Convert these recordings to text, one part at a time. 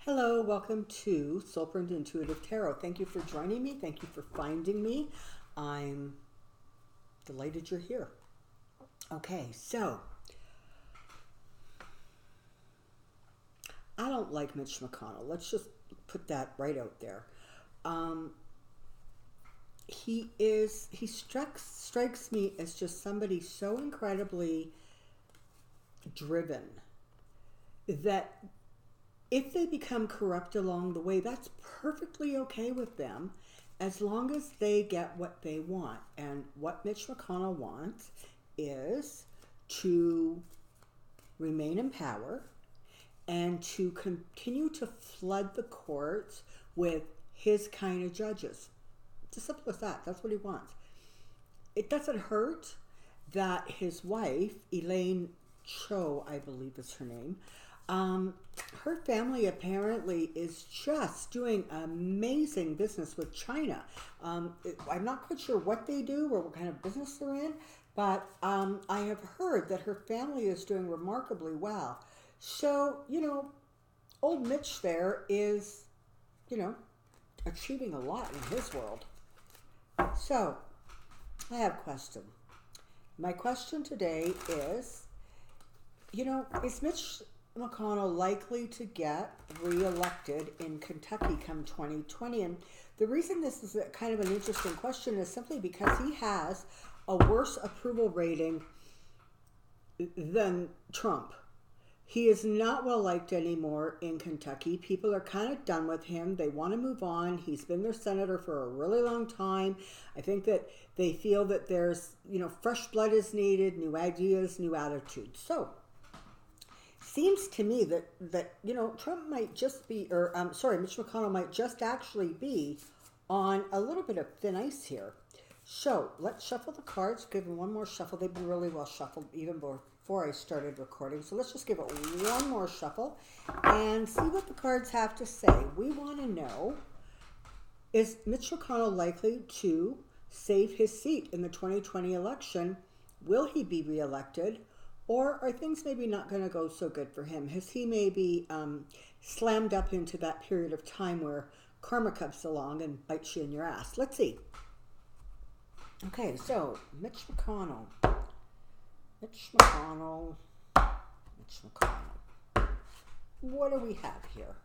Hello, welcome to Soulprint Intuitive Tarot. Thank you for joining me. Thank you for finding me. I'm delighted you're here. Okay, so I don't like Mitch McConnell. Let's just put that right out there. He strikes me as just somebody so incredibly driven that if they become corrupt along the way, that's perfectly okay with them as long as they get what they want. And what Mitch McConnell wants is to remain in power and to continue to flood the courts with his kind of judges. It's as simple as that. That's what he wants. It doesn't hurt that his wife, Elaine Cho, I believe is her name, her family apparently is just doing amazing business with China. I'm not quite sure what they do or what kind of business they're in, but I have heard that her family is doing remarkably well. So, old Mitch there is, achieving a lot in his world. So, I have a question. My question today is, is Mitch McConnell likely to get reelected in Kentucky come 2020? And the reason this is kind of an interesting question is simply because he has a worse approval rating than Trump. He is not well liked anymore in Kentucky. People are kind of done with him. They want to move on. He's been their senator for a really long time. I think that they feel that there's, fresh blood is needed, new ideas, new attitudes. So, seems to me that Trump might just be, Mitch McConnell might just actually be on a little bit of thin ice here. So let's shuffle the cards. Give them one more shuffle. They've been really well shuffled even before I started recording. So let's just give it one more shuffle and see what the cards have to say. We want to know, is Mitch McConnell likely to save his seat in the 2020 election? Will he be reelected? Or are things maybe not going to go so good for him? Has he maybe slammed up into that period of time where karma comes along and bites you in your ass? Let's see. Okay, so Mitch McConnell. What do we have here?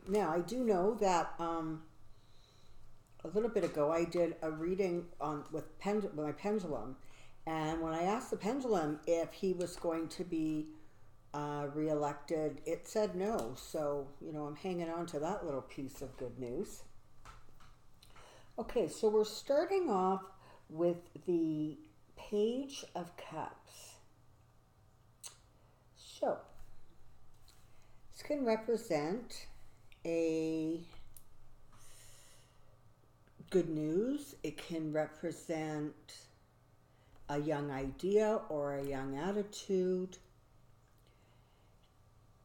Now, I do know that a little bit ago, I did a reading with my pendulum, and when I asked the pendulum if he was going to be reelected, it said no. So, I'm hanging on to that little piece of good news. Okay, so we're starting off with the Page of Cups. So, this can represent a good news. It can represent a young idea or a young attitude.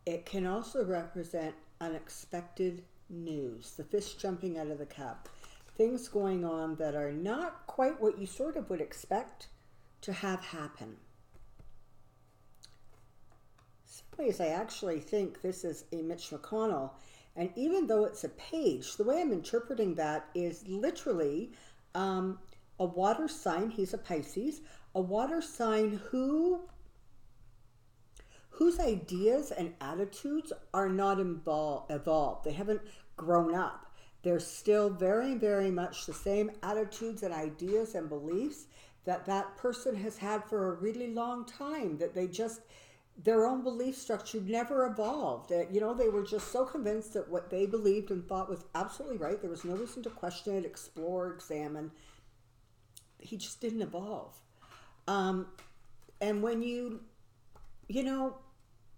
It can also represent unexpected news, the fish jumping out of the cup, things going on that are not quite what you sort of would expect to have happen. In some ways, I actually think this is a Mitch McConnell. And even though it's a page, the way I'm interpreting that is literally a water sign. He's a Pisces, a water sign whose ideas and attitudes are not evolved. They haven't grown up. They're still very, very much the same attitudes and ideas and beliefs that person has had for a really long time, that their own belief structure never evolved. They were just so convinced that what they believed and thought was absolutely right. There was no reason to question it, explore, examine. He just didn't evolve. And when you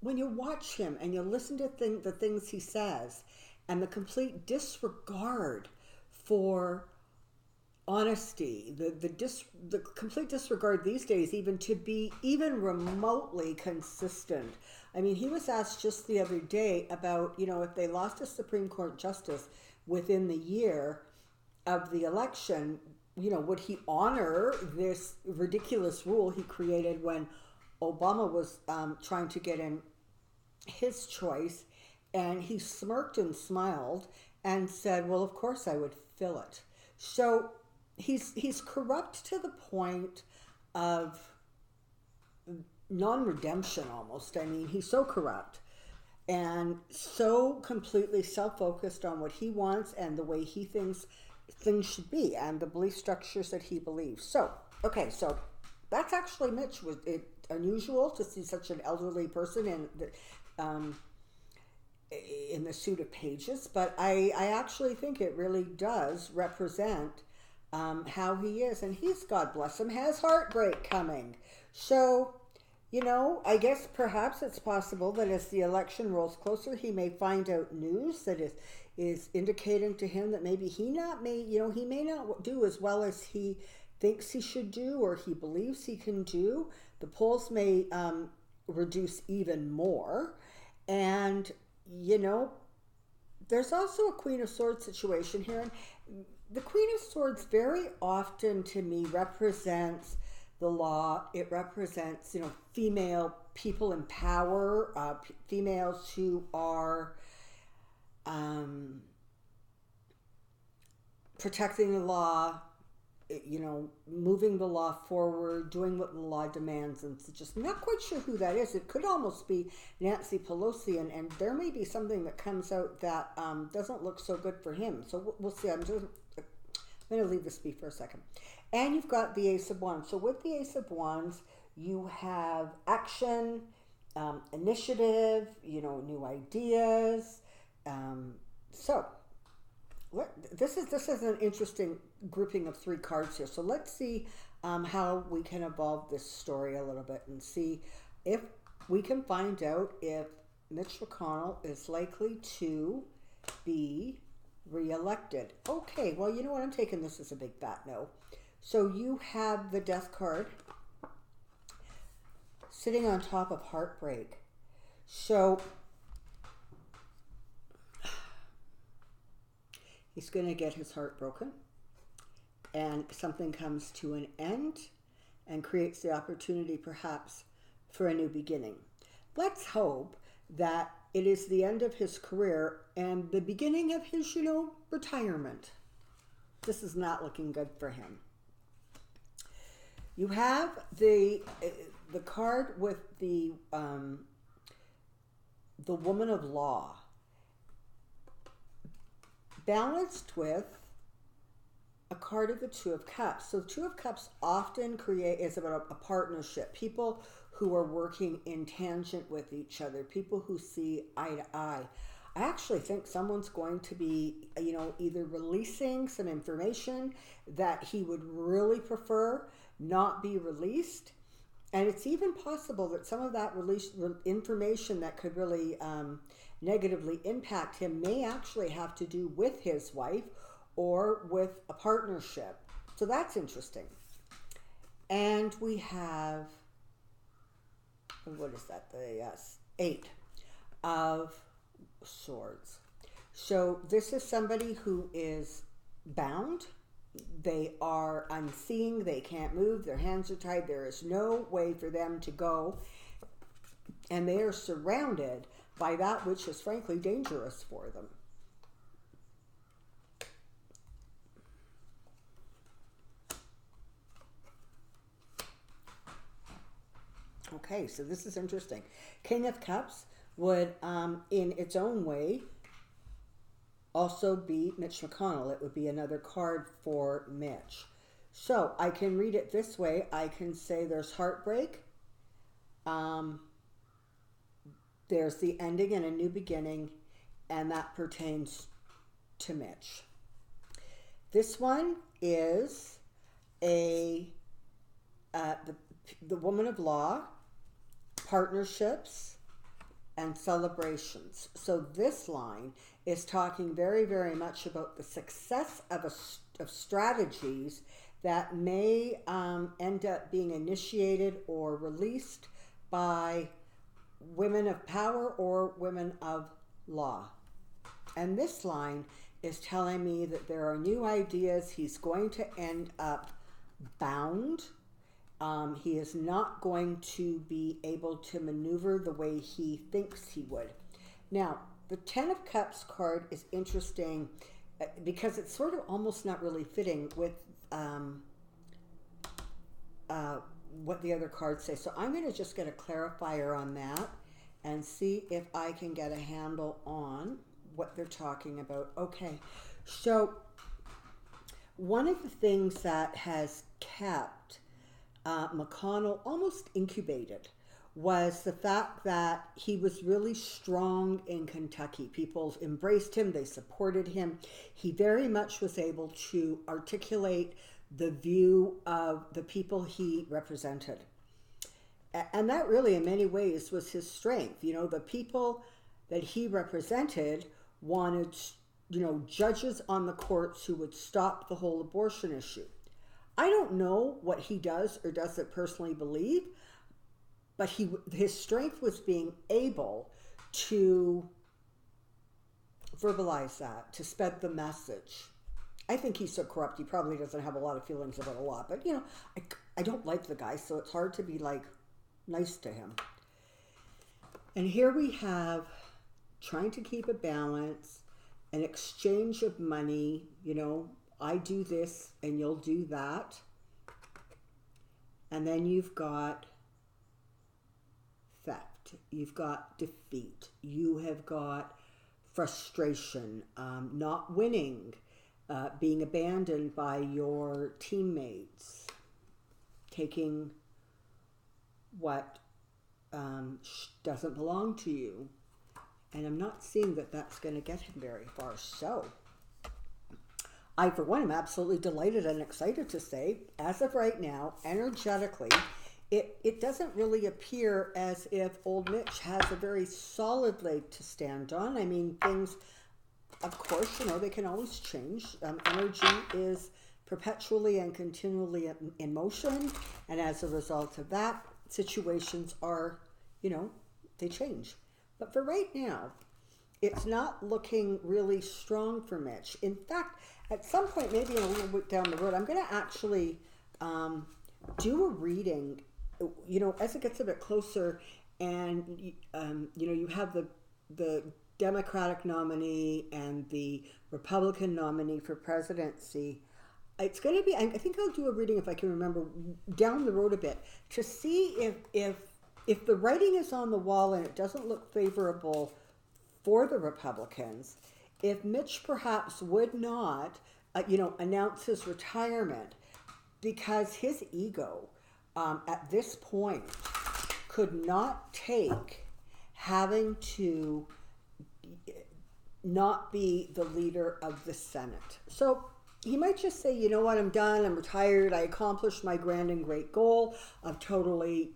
watch him and you listen to the things he says and the complete disregard for honesty, the complete disregard these days even to be even remotely consistent. I mean, he was asked just the other day about, if they lost a Supreme Court justice within the year of the election, would he honor this ridiculous rule he created when Obama was trying to get in his choice, and he smirked and smiled and said, "Well, of course I would fill it." So he's corrupt to the point of non-redemption almost. I mean, he's so corrupt and so completely self-focused on what he wants and the way he thinks things should be and the belief structures that he believes. So, okay, so that's actually Mitch. Was it unusual to see such an elderly person in the suit of pages? But I actually think it really does represent how he is, and he's, God bless him, has heartbreak coming. So, I guess perhaps it's possible that as the election rolls closer, he may find out news that is indicating to him that maybe he may not do as well as he thinks he should do or he believes he can do. The polls may reduce even more. And, there's also a Queen of Swords situation here. And the Queen of Swords very often to me represents the law. It represents, female people in power, females who are protecting the law, moving the law forward, doing what the law demands. And it's just not quite sure who that is. It could almost be Nancy Pelosi, and there may be something that comes out that doesn't look so good for him. So we'll see. I'm going to leave this be for a second. And you've got the Ace of Wands. So with the Ace of Wands, you have action, initiative, new ideas. This is an interesting grouping of 3 cards here. So let's see how we can evolve this story a little bit and see if we can find out if Mitch McConnell is likely to be reelected. Okay, well, you know what? I'm taking this as a big fat no. So you have the Death card sitting on top of heartbreak. So he's going to get his heart broken, and something comes to an end and creates the opportunity perhaps for a new beginning. Let's hope that it is the end of his career and the beginning of his, retirement. This is not looking good for him. You have the card with the woman of law balanced with a card of the Two of Cups. So the Two of Cups often is about a partnership, people who are working in tangent with each other, people who see eye to eye. I actually think someone's going to be, either releasing some information that he would really prefer not be released. And it's even possible that some of that information that could really negatively impact him may actually have to do with his wife or with a partnership. So that's interesting. And we have, what is that? The 8 of Swords. So this is somebody who is bound. They are unseeing. They can't move. Their hands are tied. There is no way for them to go. And they are surrounded by that which is frankly dangerous for them. Okay, so this is interesting. King of Cups would, in its own way, also be Mitch McConnell. It would be another card for Mitch. So I can read it this way. I can say there's heartbreak. There's the ending and a new beginning, and that pertains to Mitch. This one is the woman of law, partnerships, and celebrations. So this line is talking very, very much about the success of strategies that may end up being initiated or released by women of power or women of law. And this line is telling me that there are new ideas. He's going to end up bound He is not going to be able to maneuver the way he thinks he would. Now, the Ten of Cups card is interesting because it's sort of almost not really fitting with what the other cards say. So I'm going to just get a clarifier on that and see if I can get a handle on what they're talking about. Okay, so one of the things that has kept McConnell almost incubated was the fact that he was really strong in Kentucky. People embraced him, they supported him. He very much was able to articulate the view of the people he represented. And that really, in many ways, was his strength. You know, the people that he represented wanted, you know, judges on the courts who would stop the whole abortion issue. I don't know what he does or doesn't personally believe, but his strength was being able to verbalize that, to spread the message. I think he's so corrupt, he probably doesn't have a lot of feelings about a lot. But, you know, I don't like the guy, so it's hard to be, like, nice to him. And here we have trying to keep a balance, an exchange of money, you know, I do this and you'll do that. And then you've got theft. You've got defeat. You have got frustration, not winning, being abandoned by your teammates, taking what doesn't belong to you. And I'm not seeing that that's going to get him very far. So I, for one, am absolutely delighted and excited to say, as of right now, energetically, it doesn't really appear as if old Mitch has a very solid leg to stand on. I mean, things, of course, you know, they can always change. Energy is perpetually and continually in motion. And as a result of that, situations are, you know, they change. But for right now, it's not looking really strong for Mitch. In fact, at some point, maybe in a little bit down the road, I'm going to actually do a reading, you know, as it gets a bit closer and, you know, you have the Democratic nominee and the Republican nominee for presidency. It's going to be, I think I'll do a reading, if I can remember, down the road a bit to see if the writing is on the wall and it doesn't look favorable for the Republicans, if Mitch perhaps would not, you know, announce his retirement, because his ego at this point could not take having to not be the leader of the Senate. So he might just say, you know what, I'm done, I'm retired, I accomplished my grand and great goal of totally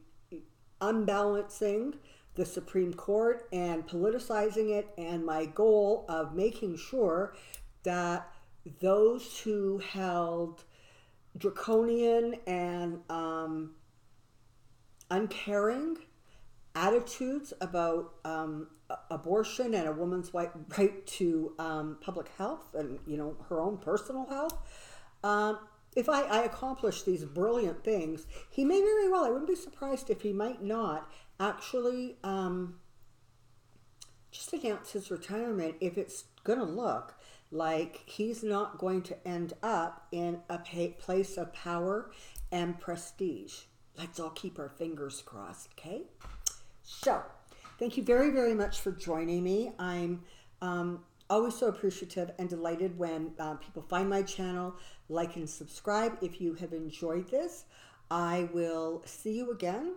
unbalancing the Supreme Court and politicizing it, and my goal of making sure that those who held draconian and uncaring attitudes about abortion and a woman's right to public health and, you know, her own personal health, if I accomplish these brilliant things, he may very well, I wouldn't be surprised if he might not actually just announce his retirement if it's going to look like he's not going to end up in a place of power and prestige. Let's all keep our fingers crossed, okay? So, thank you very, very much for joining me. I'm always so appreciative and delighted when people find my channel, like and subscribe if you have enjoyed this. I will see you again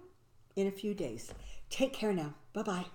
in a few days. Take care now. Bye-bye.